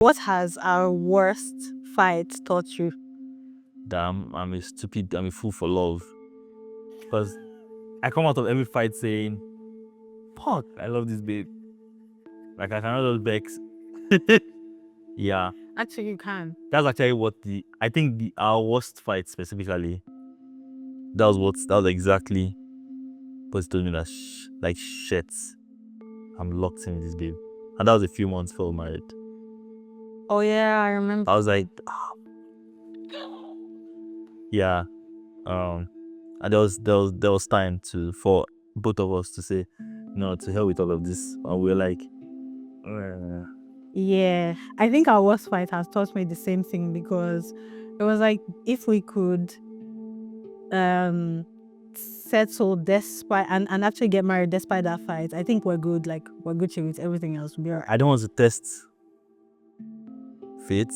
What has our worst fight taught you? Damn, I'm a fool for love. Because I come out of every fight saying, fuck, I love this babe. Like, I cannot just vex. Yeah. Actually, you can. That's actually what our worst fight specifically, that was exactly what he told me that, shit, I'm locked in with this babe. And that was a few months before we married. Oh, yeah, I remember. I was like, yeah. And there was time for both of us to say, no, to hell with all of this. And we were like, yeah, I think our worst fight has taught me the same thing, because it was like, if we could settle despite and actually get married despite that fight, I think we're good. Like, we're good with everything else. We'll be all right. I don't want to test fate,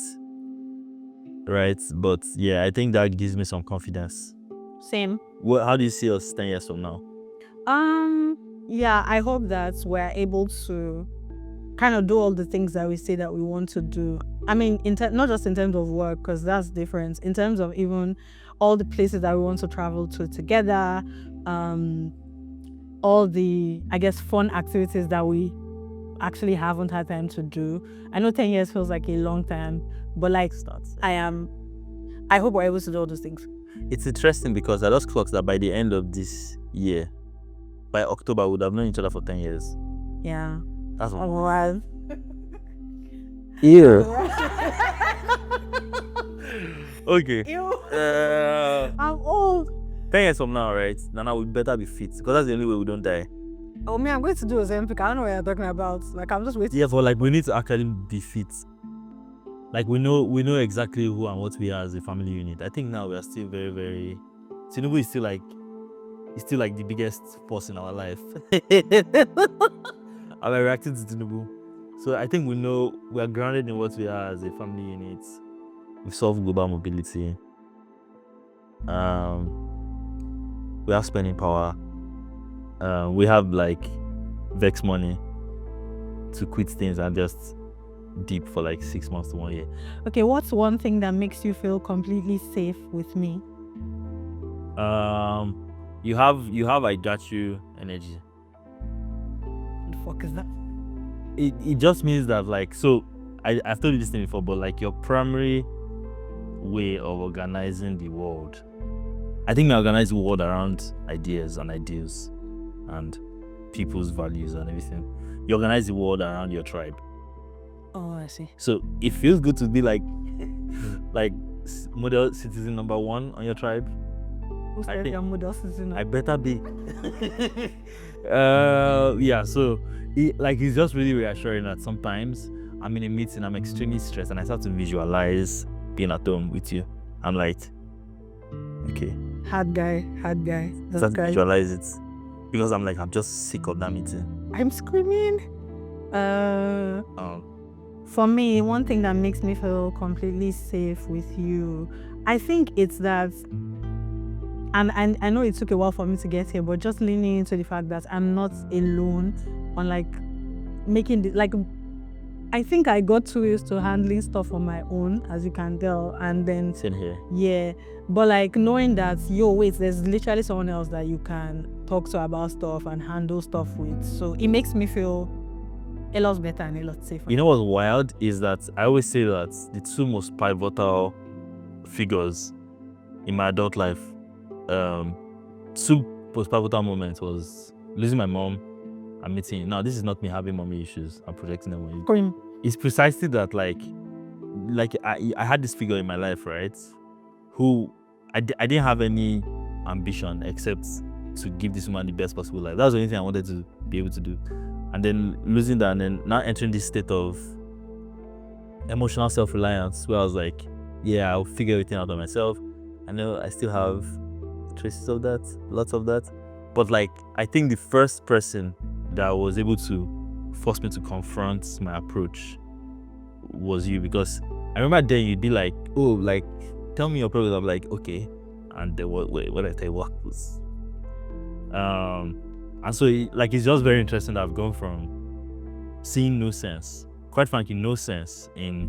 right? But yeah, I think that gives me some confidence. Same. How do you see us 10 years from now? Yeah, I hope that we're able to kind of do all the things that we say that we want to do. I mean, not just in terms of work, because that's different. In terms of even all the places that we want to travel to together, all the, I guess, fun activities that we actually haven't had time to do. I know 10 years feels like a long time, but like, I hope we're able to do all those things. It's interesting because I just clocked that by the end of this year, by October, we would have known each other for 10 years. Yeah. That's what. Wow. Ew. Okay. Ew. I'm old. 10 years from now, right? Now we better be fit, because that's the only way we don't die. Oh, man, I'm going to do Ozempic. I don't know what you're talking about. Like, I'm just waiting. Yeah, but like, we need to actually be fit. Like, we know exactly who and what we are as a family unit. I think now we are still very, very... Tinubu is still like the biggest force in our life. And we're reacting to Tinubu. So I think we know we are grounded in what we are as a family unit. We've solved global mobility. We have spending power. We have like vex money to quit things and just deep for like 6 months to 1 year. Okay, what's one thing that makes you feel completely safe with me? You have I got you energy. What the fuck is that? It just means that, like, so I've told you this thing before, but like, your primary way of organizing the world, I think we organize the world around ideas and ideals and people's values and everything. You organize the world around your tribe. Oh, I see. So it feels good to be like model citizen number 1 on your tribe. Who's your model citizen? I better be. Yeah, so it's just really reassuring that sometimes I'm in a meeting, I'm extremely stressed, and I start to visualize being at home with you. I'm like, okay. Hard guy. Start to visualize it. Because I'm just sick of that meeting. I'm screaming. For me, one thing that makes me feel completely safe with you, I think it's that, and I know it took a while for me to get here, but just leaning into the fact that I'm not alone on like making the, like, I think I got too used to handling stuff on my own, as you can tell, and then sitting here. Yeah, but like knowing that there's literally someone else that you can talk to about stuff and handle stuff with, so it makes me feel a lot better and a lot safer. You know what's wild is that I always say that the 2 most pivotal figures in my adult life, 2 most pivotal moments was losing my mom and meeting you. Now, this is not me having mommy issues. I'm projecting them on you. It's precisely that, like I had this figure in my life, right? Who I didn't have any ambition except to give this woman the best possible life. That was the only thing I wanted to be able to do. And then losing that, and then now entering this state of emotional self-reliance where I was like, yeah, I'll figure everything out by myself. I know I still have traces of that, lots of that. But like, I think the first person that was able to force me to confront my approach was you, because I remember then you'd be like, oh, like, tell me your problem. I'm like, okay. And then what I tell you what was. And so, it's just very interesting that I've gone from seeing no sense quite frankly, no sense in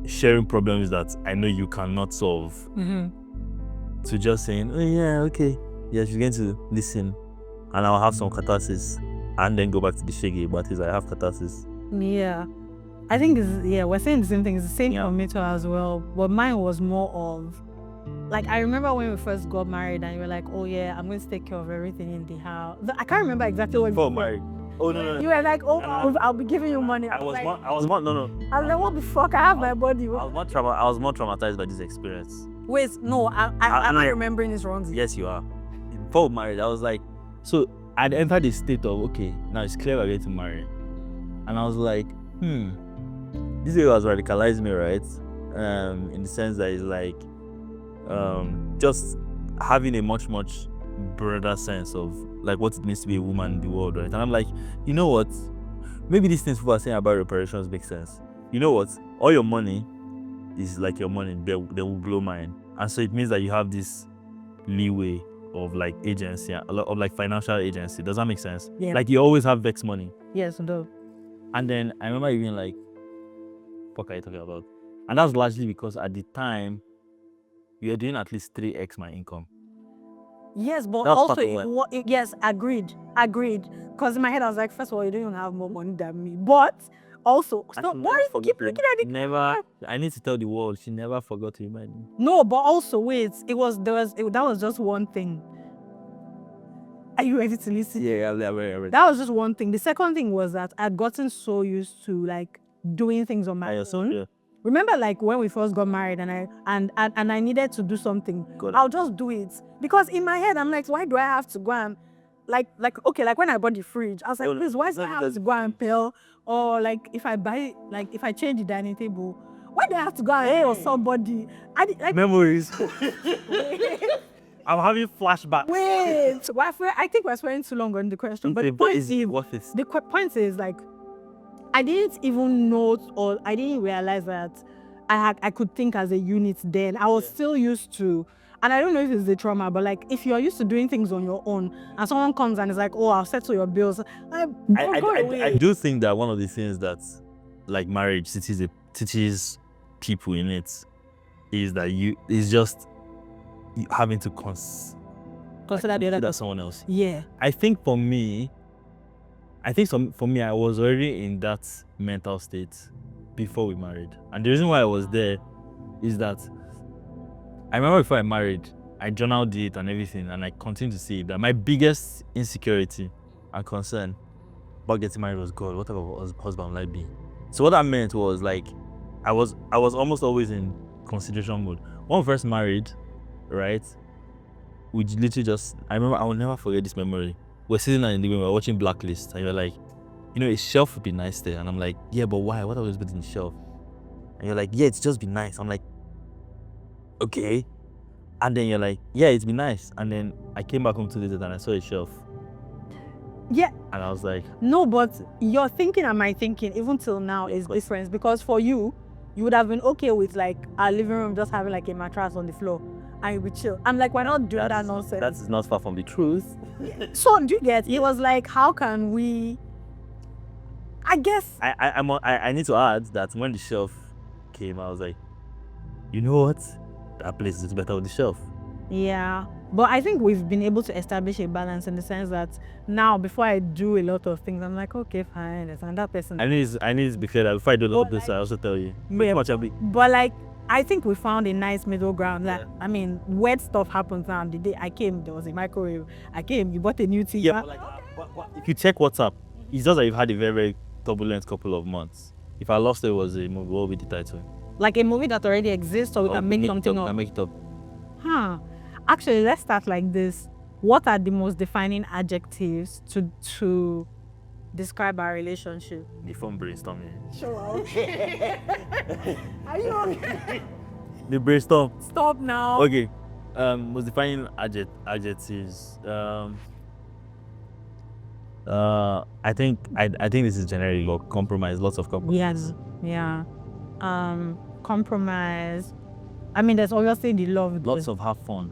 sharing problems that I know you cannot solve. To just saying, oh yeah, okay, yeah, she's going to listen, and I'll have some catharsis, and then go back to the shaggy. But I have catharsis. Yeah, I think we're saying the same thing. It's the same for me too as well. But mine was more of, like, I remember when we first got married and you were like, oh yeah, I'm going to take care of everything in the house. I can't remember exactly what Before married. Oh no. You were like, oh, I'll be giving you money. I was like, what the fuck? I have my body. I was more traumatized by this experience. Wait, no, am I remembering this wrong? Yes, you are. Before married, I was like, so I'd entered the state of, okay, now it's clear we're going to marry. And I was like, this girl has radicalized me, right? In the sense that it's like, just having a much broader sense of like what it means to be a woman in the world, right? And I'm like, you know what? Maybe these things people are saying about reparations make sense. You know what? All your money is like your money, they will blow mine. And so it means that you have this leeway of like agency, a lot of like financial agency. Does that make sense? Yeah. Like you always have vex money. Yes, no. And then I remember even like, what are you talking about? And that's largely because at the time, you were doing at least 3x my income. Yes, but also, yes, agreed. Because in my head, I was like, first of all, you don't even have more money than me. But also, stop. Why do you keep looking at it? Never. I need to tell the world, she never forgot to remind me. No, but also, wait, that was just one thing. Are you ready to listen? Yeah, I'm ready. That was just one thing. The second thing was that I'd gotten so used to like doing things on my own. Yeah. Remember, like when we first got married, and I needed to do something, I'll just do it because in my head I'm like, why do I have to go and like when I bought the fridge, I was like, please, why do I have to go and peel, or like if I change the dining table, why do I have to go and hail somebody? Memories. I'm having flashbacks. Wait, I think we're spending too long on the question, but the point is like, I didn't even know, or I didn't realize that I could think as a unit then. I was still used to, and I don't know if it's the trauma, but like if you're used to doing things on your own and someone comes and is like, oh, I'll settle your bills. I do think that one of the things that like marriage teaches people in it is that it's just having to consider someone else. Yeah. I think for me, I was already in that mental state before we married. And the reason why I was there is that I remember before I married, I journaled it and everything, and I continue to see that my biggest insecurity and concern about getting married was, God, what type of husband will I be? So what that meant was like, I was almost always in consideration mode. When we first married, right, we literally just, I remember, I will never forget this memory. We're sitting in the room, we're watching Blacklist, and you're like, you know, a shelf would be nice there. And I'm like, yeah, but why? What are we putting in the shelf? And you're like, yeah, it's just be nice. I'm like, okay. And then you're like, yeah, it's be nice. And then I came back home 2 days later and I saw a shelf. Yeah. And I was like, no, but your thinking and my thinking, even till now, is different. Because for you would have been okay with like our living room just having like a mattress on the floor and you would chill. I'm like, why not do that nonsense? That's not far from the truth. So do you get? It was like, how can we? I guess I need to add that when the shelf came, I was like, you know what? That place is better with the shelf. Yeah, but I think we've been able to establish a balance in the sense that now, before I do a lot of things, I'm like, okay, fine, and that person. I need to be clear that before I do a lot of this, I also tell you. But like, I think we found a nice middle ground. Like, I mean, weird stuff happens now. The day I came, there was a microwave. I came, you bought a new TV. Yeah, but like, if you check WhatsApp, it's just that you've had a very, very turbulent couple of months. If I Lost It was a movie, what would be the title? Like a movie that already exists, or we can make something up. Make it up. Actually, let's start like this. What are the most defining adjectives to describe our relationship? The phone brainstorming. Sure. Okay. Are you okay? The brainstorm. Stop now. Okay. Most defining adjectives. I think this is generally compromise. Lots of compromise. Yes. Yeah. Compromise. I mean, there's obviously the love. Lots of have fun.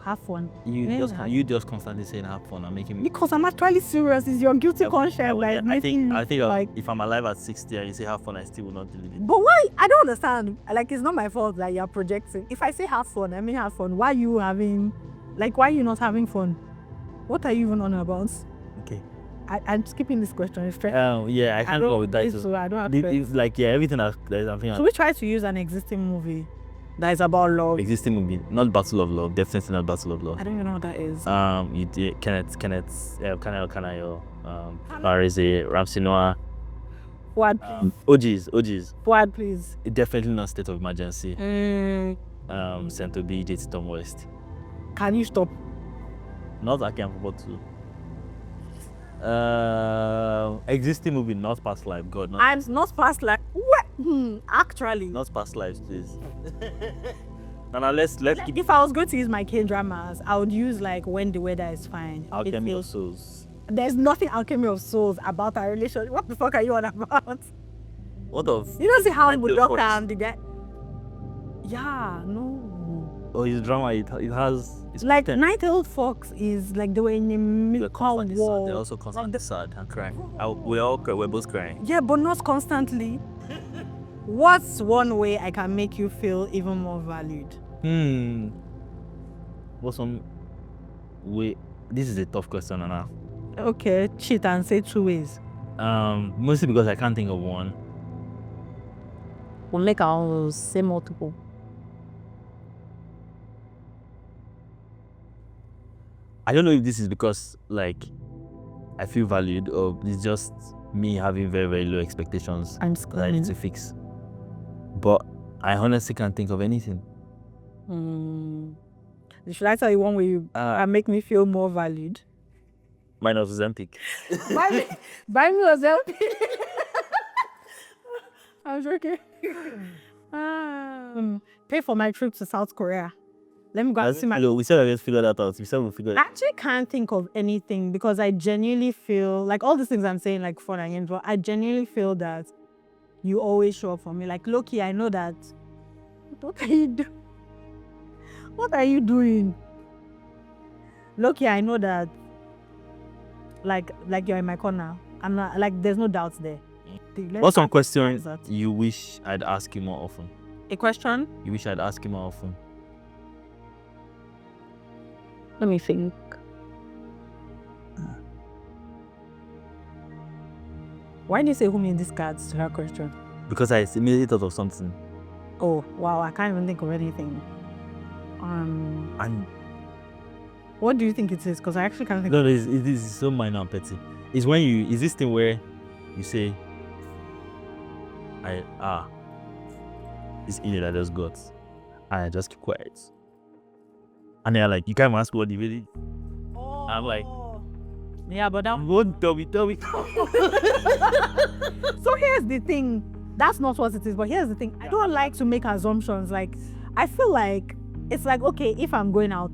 Have fun. You just constantly saying have fun and making me. Because I'm actually serious. It's your guilty conscience. I think if I'm alive at 60 and you say have fun, I still will not believe it. But why? I don't understand. Like, it's not my fault that you're projecting. If I say have fun, I mean have fun. Why are you not having fun? What are you even on about? Okay. I'm skipping this question. It's yeah, I can't go with that. So I don't have it's like, yeah, everything that is something. So we try to use an existing movie that is about love. Existing movie, not Battle of Love. Definitely not Battle of Love. I don't even know what that is. You did Kenneth, Kanayo, Parise, Ramsey Noah. Fuad, OGs. Fuad, please. Definitely not State of Emergency. Cento B, JT Tom West. Can you stop? Not I Can Forget to. Existing movie, not Past Life. God, not. I'm not Past Life. What? Actually. Not Past Lives, please. Now let's keep. If I was going to use my K-dramas, I would use like When the Weather is Fine. Alchemy of Souls. There's nothing Alchemy of Souls about our relationship. What the fuck are you on about? What of? You don't see how with Doctor and the guy. Yeah, no. Oh, his drama, it has. It's like Night-Tailed Fox is like they were in a mythical war. They're also constantly sad and crying. We're both crying. Yeah, but not constantly. What's one way I can make you feel even more valued? What's one way? This is a tough question, Anna. Okay, cheat and say 2 ways. Mostly because I can't think of one. We'll make our say multiple. I don't know if this is because like I feel valued or it's just me having very, very low expectations that I need to fix. But I honestly can't think of anything. Should I tell you one way you make me feel more valued? Mine was Ozempic. Buy me Ozempic. I'm joking. Pay for my trip to South Korea. Let me go and see my. We said I just figured that out. We said we'll figure it out. I actually can't think of anything because I genuinely feel like all these things I'm saying like fun and games, but I genuinely feel that you always show up for me. Like Loki, I know that. What are you doing? What are you doing? Loki, I know that. Like you're in my corner. I'm not like there's no doubts there. What's some question you wish I'd ask you more often? A question? You wish I'd ask you more often? Let me think. Why do you say who made these cards to her question? Because I immediately thought of something. Oh wow, I can't even think of anything. And what do you think it is? Because I actually can't think. No, it is so minor and petty. It's when is this thing where you say, this idiot I just got, and I just keep quiet. And they're like, you can't even ask what you really. Oh. I'm like, yeah, but that won't tell me. So here's the thing. That's not what it is, but here's the thing. I don't like to make assumptions. Like, I feel like it's like, okay, if I'm going out,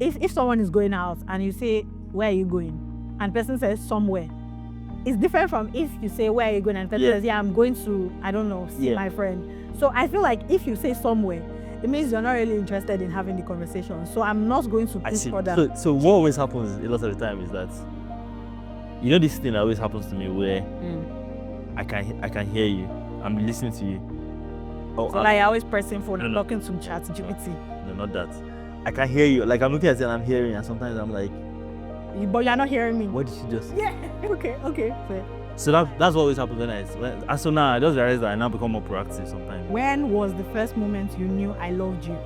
if someone is going out and you say, where are you going? And the person says somewhere. It's different from if you say, where are you going? And the person says, yeah, I'm going to, I don't know, see my friend. So I feel like if you say somewhere, it means you're not really interested in having the conversation. So I'm not going to push for that. So what always happens a lot of the time is that, you know, this thing that always happens to me where I can hear you. I'm listening to you. Oh, so like I always pressing phone and talking to ChatGPT. No, not that. I can hear you. Like I'm looking at it and I'm hearing, and sometimes I'm like, but you're not hearing me. What did you just? Yeah. Okay. Fair. So that's what always happens when so now I just realize that I now become more proactive sometimes. When was the first moment you knew I loved you?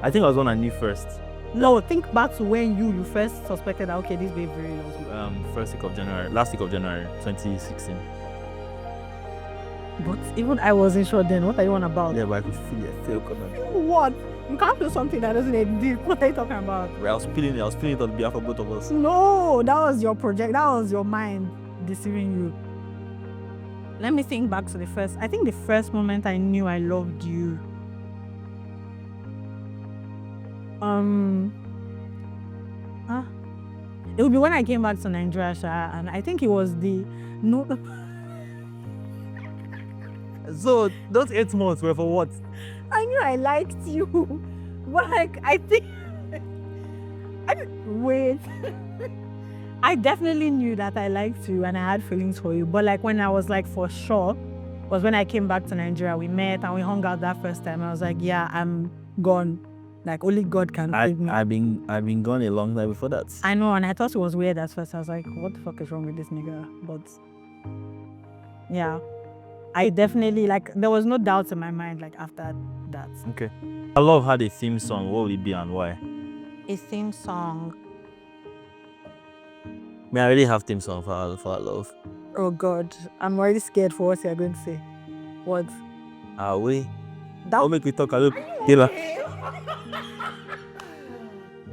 I think it was when I knew first. No, think back to when you first suspected that okay, this babe really loves me. Last week of January 2016. But even I wasn't sure then. What are you on about? Yeah, but I could feel it. Feel what? You can't feel something that doesn't exist. What are you talking about? I was feeling it on behalf of both of us. No, that was your project. That was your mind deceiving you. Let me think back to the first. I think the first moment I knew I loved you. It would be when I came back to Nigeria, and I think it was So those 8 months were for what? I knew I liked you, but like I think Wait. I definitely knew that I liked you and I had feelings for you. But like when I was like for sure, was when I came back to Nigeria. We met and we hung out that first time. I was like, yeah, I'm gone. Like only God can save me. I've been gone a long time before that. I know, and I thought it was weird at first. I was like, what the fuck is wrong with this nigga? But yeah, I definitely like there was no doubt in my mind like after that. Okay. I love how the theme song, what will it be and why? A theme song. I already have theme song for our love. Oh God, I'm already scared for what you're going to say. What? Are we? That make me talk a little killer.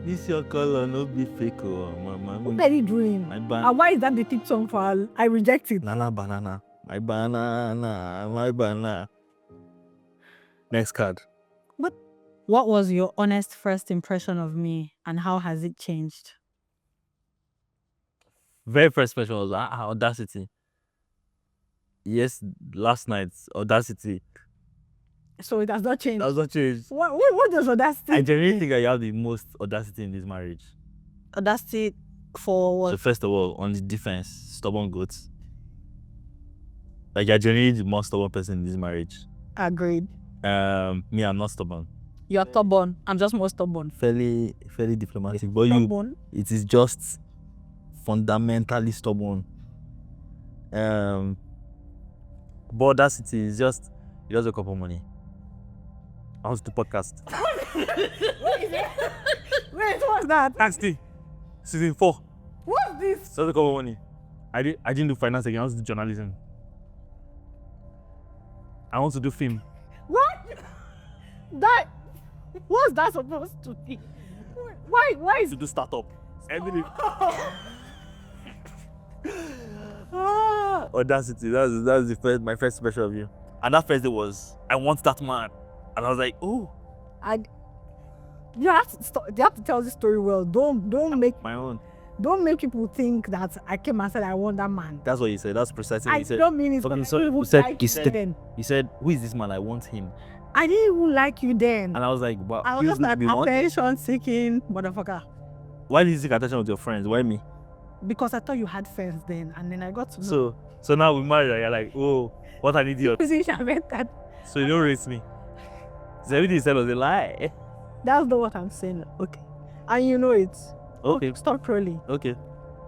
This your color, no be fake. Oh, what are you doing? My why is that the theme song for I reject it? Nana banana. My banana. Next card. What was your honest first impression of me and how has it changed? Very first question was Audacity. Yes, last night's Audacity. So it has not changed. That has not changed. What does Audacity? I genuinely think I have the most audacity in this marriage. Audacity for what? So first of all, on the defense, stubborn goats. Like you're genuinely the most stubborn person in this marriage. Agreed. Me, I'm not stubborn. You're stubborn. I'm just more stubborn. Fairly diplomatic. But stubborn. It is just fundamentally stubborn. But Audacity is just a couple money. I want to do podcast. Wait, what's that? Nasty. Season 4. What's this? Just a couple money. I didn't do finance again. I want to do journalism. I want to do film. What? What's that supposed to be? Why is To do startup. Everything. Audacity. That's my first impression of you. And that first day was, I want that man. And I was like, oh. You have to tell this story well. Don't make my own. Don't make people think that I came and said I want that man. That's what you said. That's precisely what you said. I don't mean it. He said, who is this man? I want him. I didn't even like you then. And I was like, wow. I was just like attention-seeking motherfucker. Why did you seek attention with your friends? Why me? Because I thought you had friends then, and then I got to know. So now we married, and you're like, oh, what an idiot. So you don't rate me. So everything you said was a lie. That's not what I'm saying. Okay. And you know it. Okay. Stop trolling. Okay.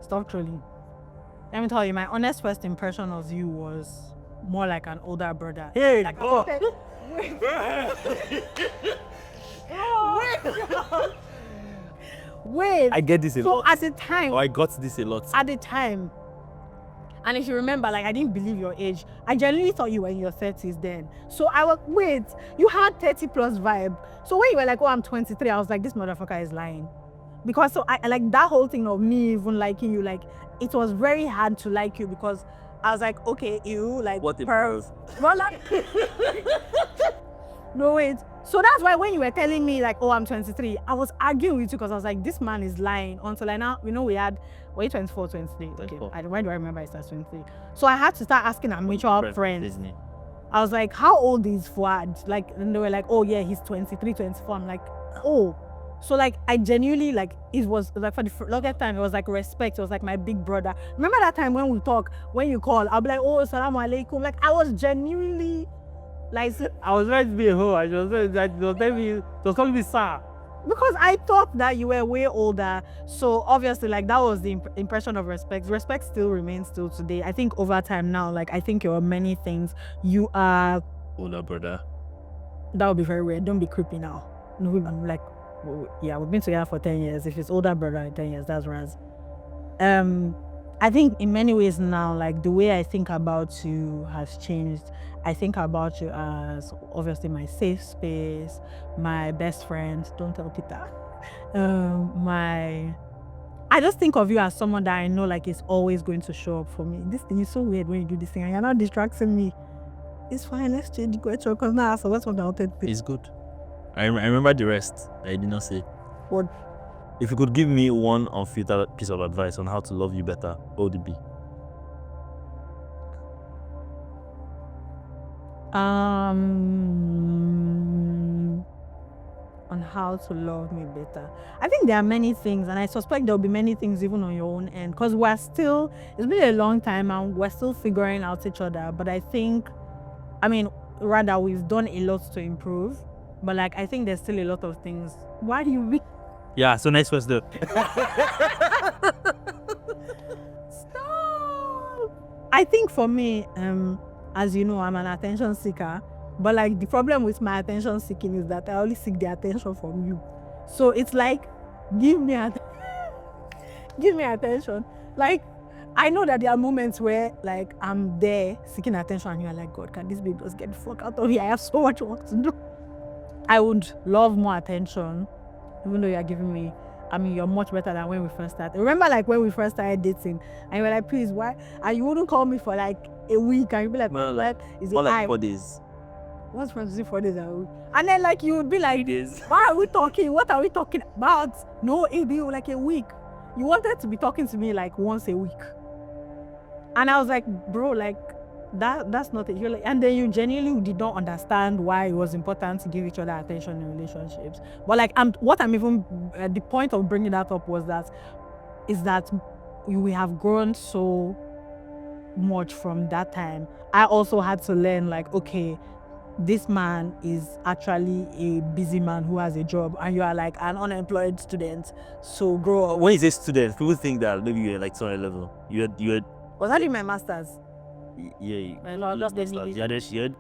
Stop trolling. Let me tell you, my honest first impression of you was more like an older brother. Hey, like Wait. I get this a lot. So at the time. Oh, I got this a lot. At the time. And if you remember, like I didn't believe your age. I genuinely thought you were in your 30s then. So I was, wait, you had 30 plus vibe. So when you were like, oh, I'm 23, I was like, this motherfucker is lying. Because so I like that whole thing of me even liking you, like it was very hard to like you because I was like, okay, you like what pearls. Well, like, no wait. So that's why when you were telling me like, oh, I'm 23, I was arguing with you because I was like, this man is lying. Until I now, you know, were you 24, 23? 24. Okay. Why do I remember it's 23? So I had to start asking our mutual friends. Disney. I was like, how old is Fuad? Like, and they were like, oh yeah, he's 23, 24. I'm like, oh. So like, I genuinely like, it was like for the longest time, it was like respect. It was like my big brother. Remember that time when we talk, when you call, I'll be like, oh, salaam alaikum. Like I was genuinely like, I was ready to be a hoe. I was calling me sir. Because I thought that you were way older. So obviously like that was the impression of respect. Respect still remains till today. I think over time now, like I think you're many things. You are older brother. That would be very weird. Don't be creepy now. No, I'm like, yeah, we've been together for 10 years. If it's older brother in 10 years, that's Raz. I think in many ways now, like the way I think about you has changed. I think about you as obviously my safe space, my best friend. Don't tell Peter. I just think of you as someone that I know like is always going to show up for me. This thing is so weird when you do this thing and you're not distracting me. It's fine, let's change the question because now so what's what I wanted to. It's good. I remember the rest. I did not say. What? If you could give me one unfiltered piece of advice on how to love you better, what would it be? On how to love me better. I think there are many things, and I suspect there'll be many things even on your own end, because it's been a long time and we're still figuring out each other. But rather, we've done a lot to improve, but like, I think there's still a lot of things. Why do you Yeah, so next question. Stop! I think for me, as you know, I'm an attention seeker. But like, the problem with my attention seeking is that I only seek the attention from you. So it's like, give me attention. Like, I know that there are moments where like I'm there seeking attention and you're like, God, can this baby just get the fuck out of here? I have so much work to do. I would love more attention, even though you're giving me, you're much better than when we first started. Remember, like, when we first started dating, and you were like, please, why? And you wouldn't call me for like a week, and you'd be like, No, like, is more it like 4 days. What's from 4 days ago? And then like you would be like, why are we talking? What are we talking about? No, it'd be like a week. You wanted to be talking to me like once a week. And I was like, bro, like that's not it. You're like, and then you genuinely did not understand why it was important to give each other attention in relationships. But like, the point of bringing that up is that we have grown so much from that time. I also had to learn like, okay, this man is actually a busy man who has a job, and you are like an unemployed student. So grow up. When you say student, people think that maybe you're like some level. You had. Was I doing my master's? Yeah. No, just you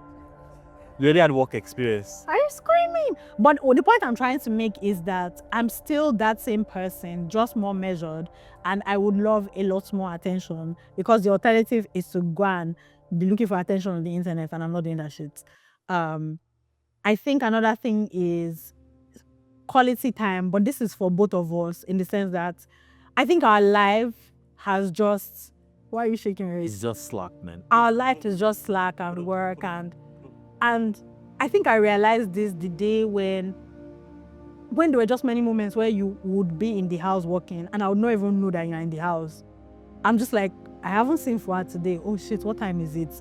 already had work experience. Are you screaming? But the point I'm trying to make is that I'm still that same person, just more measured, and I would love a lot more attention, because the alternative is to go and be looking for attention on the internet, and I'm not doing that shit. I think another thing is quality time, but this is for both of us in the sense that I think our life has just... Why are you shaking your head? It's just slack, man. Our life is just slack and work, and I think I realized this the day when there were just many moments where you would be in the house working and I would not even know that you're in the house. I'm just like, I haven't seen Fuad today. Oh shit, what time is it?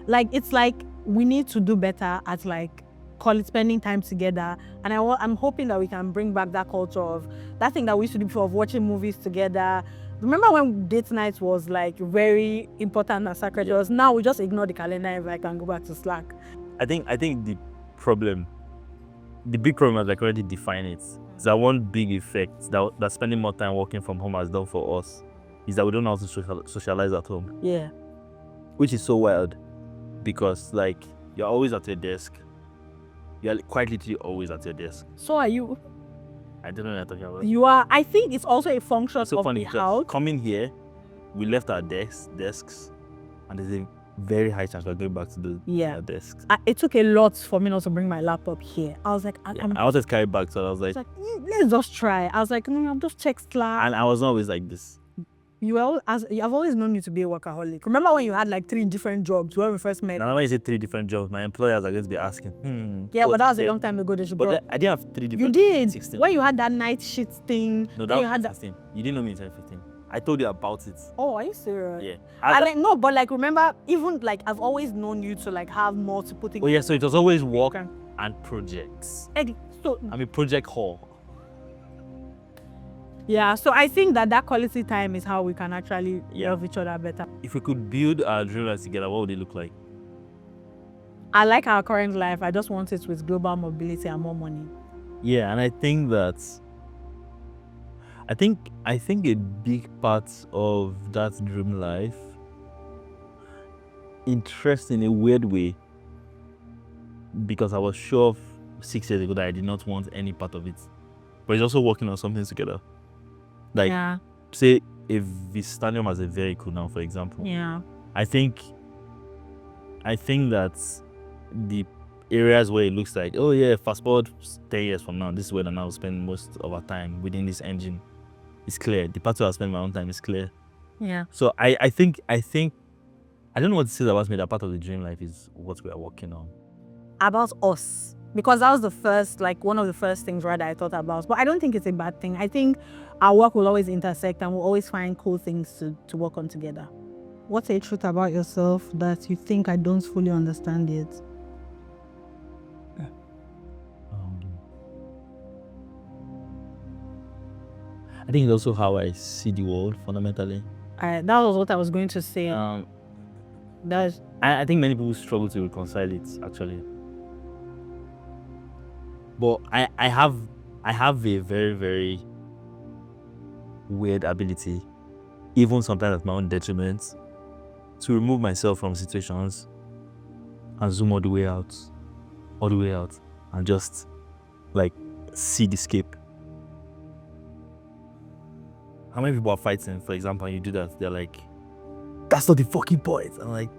Like, it's like we need to do better at like spending time together, and I'm hoping that we can bring back that culture of that thing that we used to do before, of watching movies together. Remember when date night was like very important and sacred? Yes. Now we just ignore the calendar if I can go back to Slack. I think the big problem, as I already defined it, is that one big effect that spending more time working from home has done for us is that we don't know how to socialize at home. Yeah. Which is so wild, because like you're always at your desk. You're quite literally always at your desk. So are you. I don't know what you're talking about. You are. I think it's also a function so of funny, the house. Coming here, we left our desks, and there's a very high chance we're going back to the desks. It took a lot for me not to bring my laptop here. I was like, I wanted to carry it back, so I was like, let's just try. I was like, no, I'll just check Slack. And I was not always like this. I've always known you to be a workaholic. Remember when you had like 3 different jobs when we first met? Now when you say 3 different jobs, my employers are going to be asking, Yeah, but that was a long time ago. But I didn't have 3 different. You did. 16. When you had that night shit thing. No, that was 16. You didn't know me in 2015. I told you about it. Oh, are you serious? Yeah. No, but like remember, even like I've always known you to like have multiple things. Oh yeah, so it was always work and projects. Eddie, so project hall. Yeah, so I think that quality time is how we can actually love each other better. If we could build our dream life together, what would it look like? I like our current life. I just want it with global mobility and more money. Yeah, and I think that I think a big part of that dream life, interesting in a weird way, because I was sure 6 years ago that I did not want any part of it, but it's also working on something together. Like, say, if Vistanium as a vehicle now, for example. Yeah. I think that the areas where it looks like, oh yeah, fast forward 10 years from now, this is where I now spend most of our time within this engine. It's clear. The part where I spend my own time is clear. Yeah. So I think I don't know what to say about me. That part of the dream life is what we are working on. About us. Because that was one of the first things that I thought about. But I don't think it's a bad thing. I think our work will always intersect and we'll always find cool things to work on together. What's a truth about yourself that you think I don't fully understand yet? I think it's also how I see the world fundamentally. That was what I was going to say. I think many people struggle to reconcile it actually. But I have a very, very weird ability, even sometimes at my own detriment, to remove myself from situations and zoom all the way out, and just like see the scape. How many people are fighting, for example, and you do that? They're like, "That's not the fucking point." I'm like,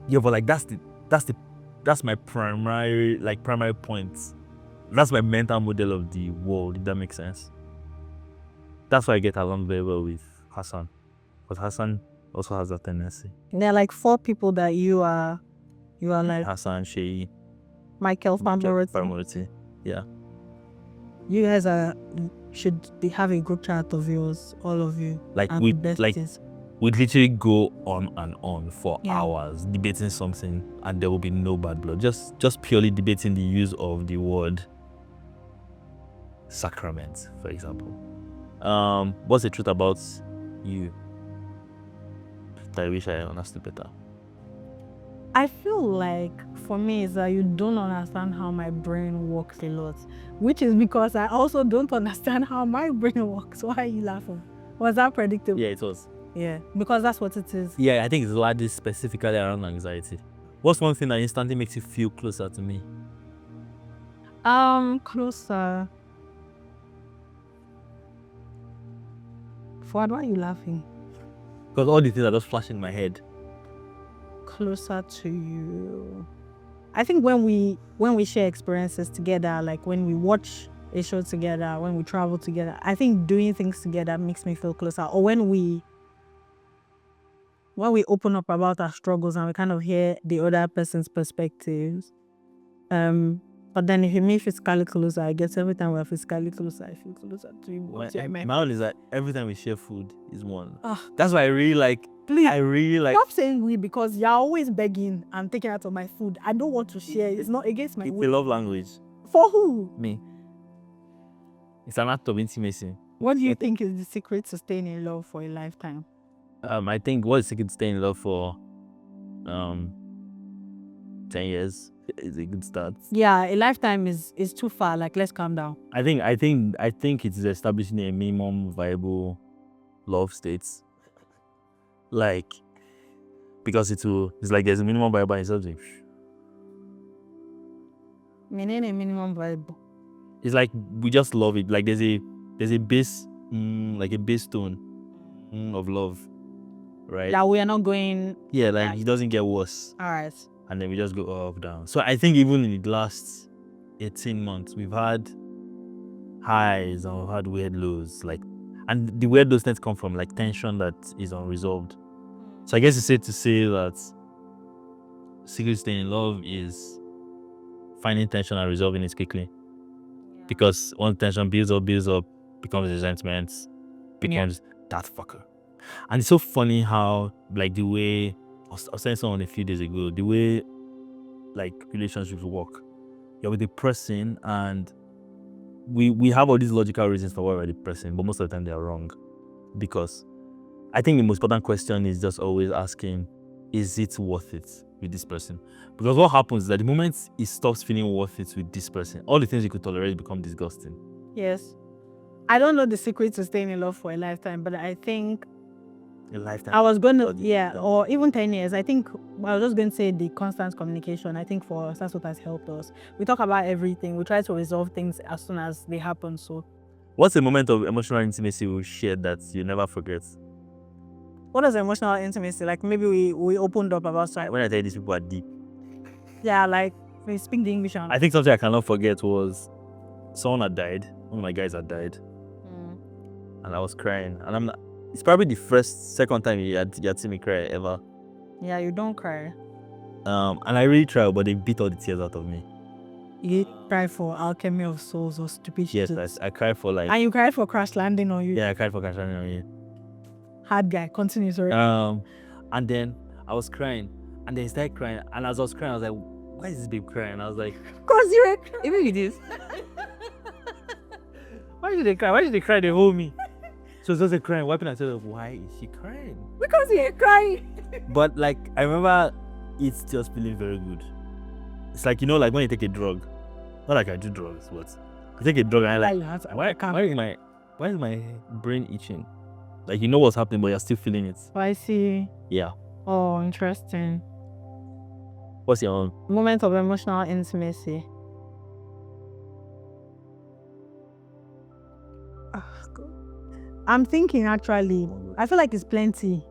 "Yeah, but like that's my primary point. That's my mental model of the world, if that makes sense." That's why I get along very well with Hassan, because Hassan also has that tendency. There are like 4 people that you are like Hassan, Shei, Michael Famoroti. Yeah. You guys should have a group chat of yours, all of you. Like we'd literally go on and on for hours debating something, and there will be no bad blood. Just purely debating the use of the word sacrament, for example. What's the truth about you that I wish I understood better? I feel like for me is that you don't understand how my brain works a lot, which is because I also don't understand how my brain works. Why are you laughing? Was that predictable? Yeah, it was. Yeah, because that's what it is. Yeah, I think it's largely specifically around anxiety. What's one thing that instantly makes you feel closer to me? Closer. Fuad, why are you laughing? Because all the things are just flashing in my head. Closer to you. I think when we share experiences together, like when we watch a show together, when we travel together, I think doing things together makes me feel closer. Or when we open up about our struggles and we kind of hear the other person's perspectives. But then if you meet physically closer, I guess every time we're physically closer, I feel closer to you. My own is that every time we share food is one. That's why I really like. Please, I really like. Stop saying we, because you're always begging and taking out of my food. I don't want to share. It's not against my will. It's a love language. For who? Me. It's an act of intimacy. What do you think is the secret to staying in love for a lifetime? I think what is the secret to staying in love for 10 years is a good start. Yeah, a lifetime is too far. Like, let's calm down. I think it is establishing a minimum viable love states. Like, because it's like there's a minimum viable and something. Meaning a minimum viable. It's like we just love it. Like there's a base, like a base tone of love, right? That we are not going. Yeah, like it doesn't get worse. All right. And then we just go up, down. So I think even in the last 18 months, we've had highs and we've had weird lows. Like, and the weird lows tend to come from like tension that is unresolved. So I guess it's safe to say that secret to staying in love is finding tension and resolving it quickly. Because once tension builds up, becomes resentment, becomes that fucker. And it's so funny how, like, the way I was saying someone a few days ago, the way like relationships work. You're with the person and we have all these logical reasons for why we're the person, but most of the time they are wrong. Because I think the most important question is just always asking, is it worth it with this person? Because what happens is that the moment it stops feeling worth it with this person, all the things you could tolerate become disgusting. Yes. I don't know the secret to staying in love for a lifetime, but I think A lifetime. I was going to, or even 10 years. I think I was just going to say the constant communication. I think for us, that's what has helped us. We talk about everything. We try to resolve things as soon as they happen. So, what's a moment of emotional intimacy we shared that you never forget? What is emotional intimacy? Like maybe we opened up about something. When I tell you these people are deep. Yeah, like we speak the English. I think something I cannot forget was someone had died. One of my guys had died. And I was crying. And it's probably the second time you had seen me cry ever. Yeah, you don't cry. And I really tried, but they beat all the tears out of me. You cry for Alchemy of Souls or stupid shit. Yes, I cried for like. And you cried for Crash Landing on You. Yeah, I cried for Crash Landing on You. Hard guy, continue, sorry. And then I was crying, and then he started crying, and as I was crying, I was like, "Why is this babe crying?" And I was like, "Cause you were even with this." Why did they cry? Why did they cry? They hold me. So it's just a crying, wiping herself. Why is she crying? Because you're crying. But like, I remember it's just feeling very good. It's like, like when you take a drug. Not like I do drugs, but I take a drug and I'm like, why is my brain itching? Like, you know what's happening, but you're still feeling it. I see. Yeah. Oh, interesting. What's your own? Moment of emotional intimacy. I'm thinking actually. I feel like it's plenty.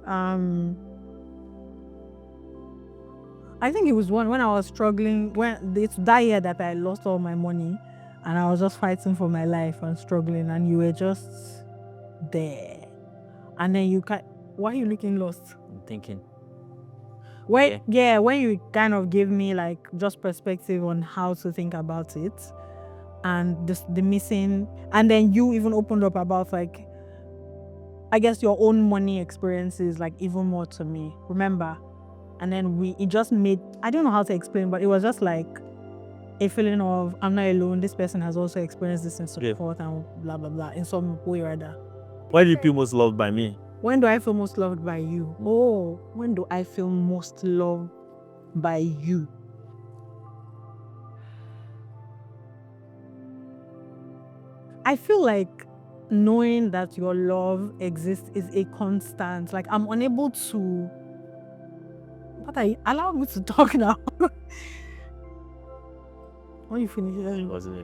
I think it was one when I was struggling. When it's that year that I lost all my money, and I was just fighting for my life and struggling, and you were just there. And then you can't. Why are you looking lost? I'm thinking. When you kind of gave me like just perspective on how to think about it, and the missing, and then you even opened up about like, I guess your own money experiences like even more to me. Remember? And then it just made, I don't know how to explain, but it was just like a feeling of I'm not alone. This person has also experienced this and so forth and blah blah blah in some way or other. Why do you feel most loved by me? When do I feel most loved by you? Oh, when do I feel most loved by you? I feel like knowing that your love exists is a constant. Like I'm unable to. But allow me to talk now. When you finish,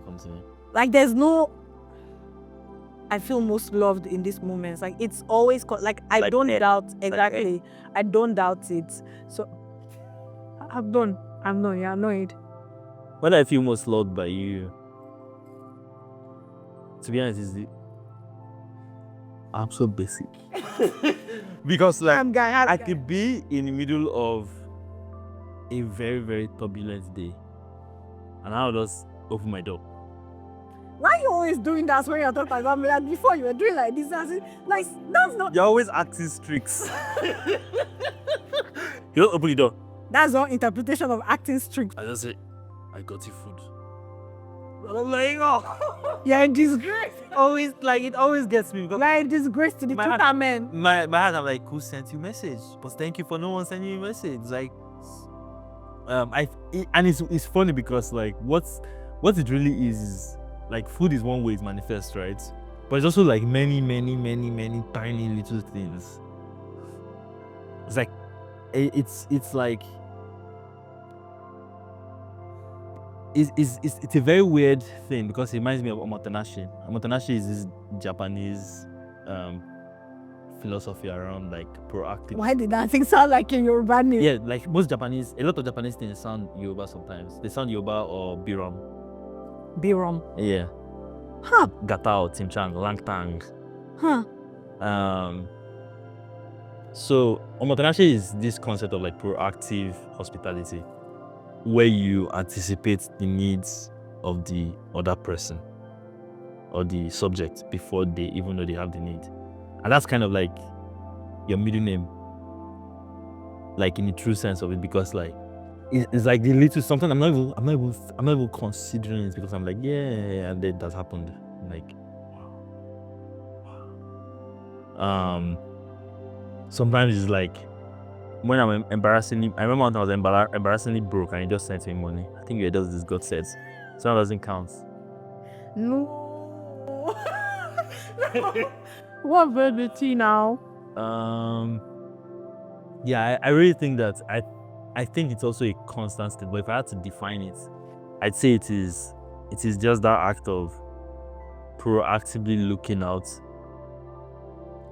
continue. Like there's no. I feel most loved in these moments. Like it's always like I don't doubt exactly. I don't doubt it. So I'm done. You're annoyed. When I feel most loved by you, to be honest, I'm so basic. Because like I could be in the middle of a very, very turbulent day, and I'll just open my door. Why are you always doing that when you're talking about me? Like before you were doing like this, like that's not. You're always acting strict. You don't open the door. That's your interpretation of acting strict. I just say, I got you food. I'm like, oh. You're a disgrace. Always like it always gets me. You're a disgrace to the Twitter men. My heart, I'm like, who sent you message? But thank you for no one sending you a message. Like, it's funny because like what it really is like food is one way it manifests, right? But it's also like many tiny little things. It's like it's like it's a very weird thing because it reminds me of omotenashi. Omotenashi is this Japanese philosophy around like proactive. Why did that thing sound like a Yoruba name? Yeah, like a lot of Japanese things sound Yoruba sometimes. They sound Yoruba or Birom. Birom. Yeah. Huh. Gatao, Timchang, Langtang. Huh. So omotenashi is this concept of like proactive hospitality, where you anticipate the needs of the other person or the subject before they even know they have the need. And that's kind of like your middle name, like in the true sense of it, because like it's like the little something I'm not even considering it because I'm like, yeah, and then that happened. Like sometimes it's like when I'm embarrassingly, I remember when I was embarrassingly broke and he just sent me money. I think it does this God says. So that doesn't count. No. What verbity now? Yeah, I really think that I think it's also a constant state, but if I had to define it, I'd say it is just that act of proactively looking out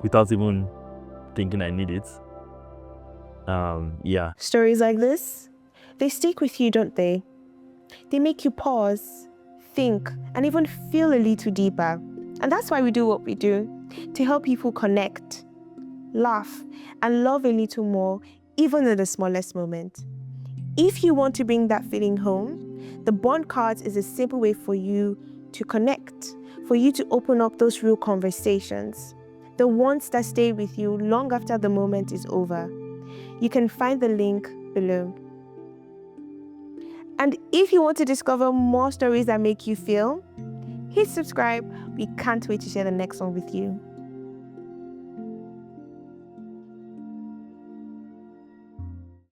without even thinking I need it. Yeah. Stories like this, they stick with you, don't they? They make you pause, think, and even feel a little deeper. And that's why we do what we do, to help people connect, laugh, and love a little more, even in the smallest moment. If you want to bring that feeling home, the Bond Cards is a simple way for you to connect, for you to open up those real conversations, the ones that stay with you long after the moment is over. You can find the link below. And if you want to discover more stories that make you feel, hit subscribe. We can't wait to share the next one with you.